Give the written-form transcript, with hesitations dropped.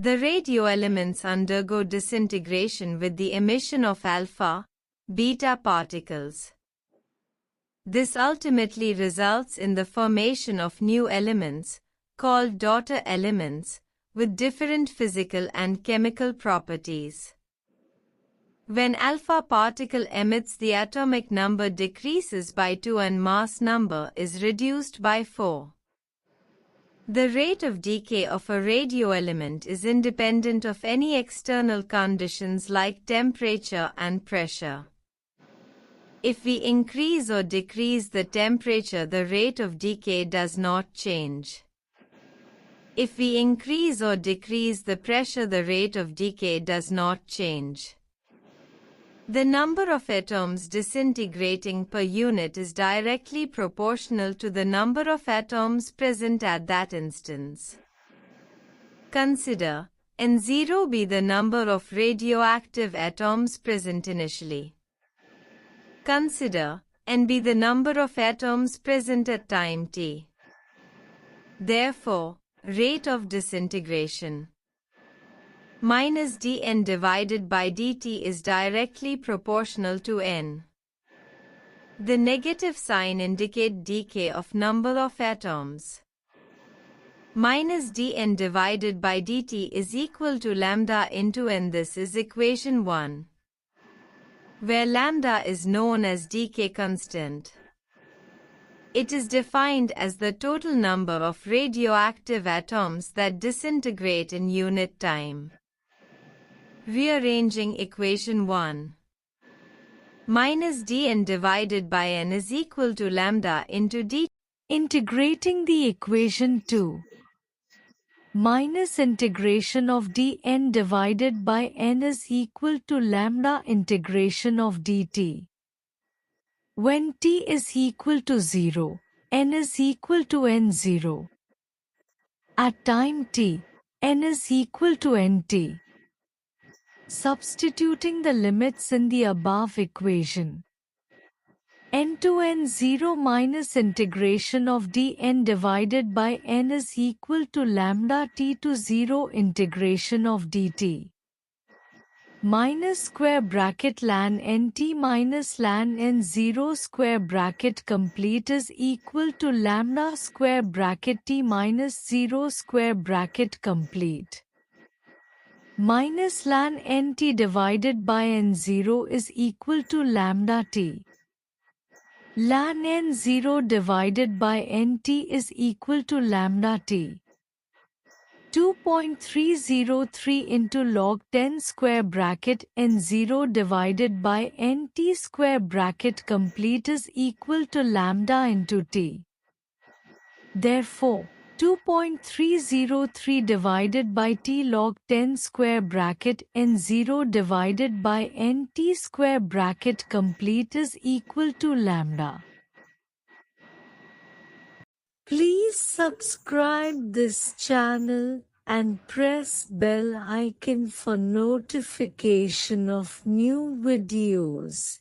The radio elements undergo disintegration with the emission of alpha, beta particles. This ultimately results in the formation of new elements, called daughter elements, with different physical and chemical properties. When alpha particle emits, the atomic number decreases by 2 and mass number is reduced by 4. The rate of decay of a radio element is independent of any external conditions like temperature and pressure. If we increase or decrease the temperature, the rate of decay does not change. If we increase or decrease the pressure, the rate of decay does not change. The number of atoms disintegrating per unit is directly proportional to the number of atoms present at that instance. Consider N0 be the number of radioactive atoms present initially. Consider N be the number of atoms present at time t. Therefore, rate of disintegration minus dN divided by dt is directly proportional to N. The negative sign indicates decay of number of atoms. Minus dN divided by dt is equal to lambda into N. This is equation 1, where lambda is known as decay constant. It is defined as the total number of radioactive atoms that disintegrate in unit time. Rearranging equation 1. Minus dN divided by N is equal to lambda into dt. Integrating the equation 2. Minus integration of dN divided by N is equal to lambda integration of dt. When t is equal to 0, N is equal to N0. At time t, N is equal to Nt. Substituting the limits in the above equation. N to N0 minus integration of dN divided by N is equal to lambda t to 0 integration of dt. Minus square bracket ln nt minus ln n0 square bracket complete is equal to lambda square bracket t minus 0 square bracket complete. Minus ln nt divided by n0 is equal to lambda t. Ln n0 divided by nt is equal to lambda t. 2.303 into log 10 square bracket n0 divided by nt square bracket complete is equal to lambda into t. Therefore, 2.303 divided by t log 10 square bracket n0 divided by nt square bracket complete is equal to lambda. Please subscribe this channel and press bell icon for notification of new videos.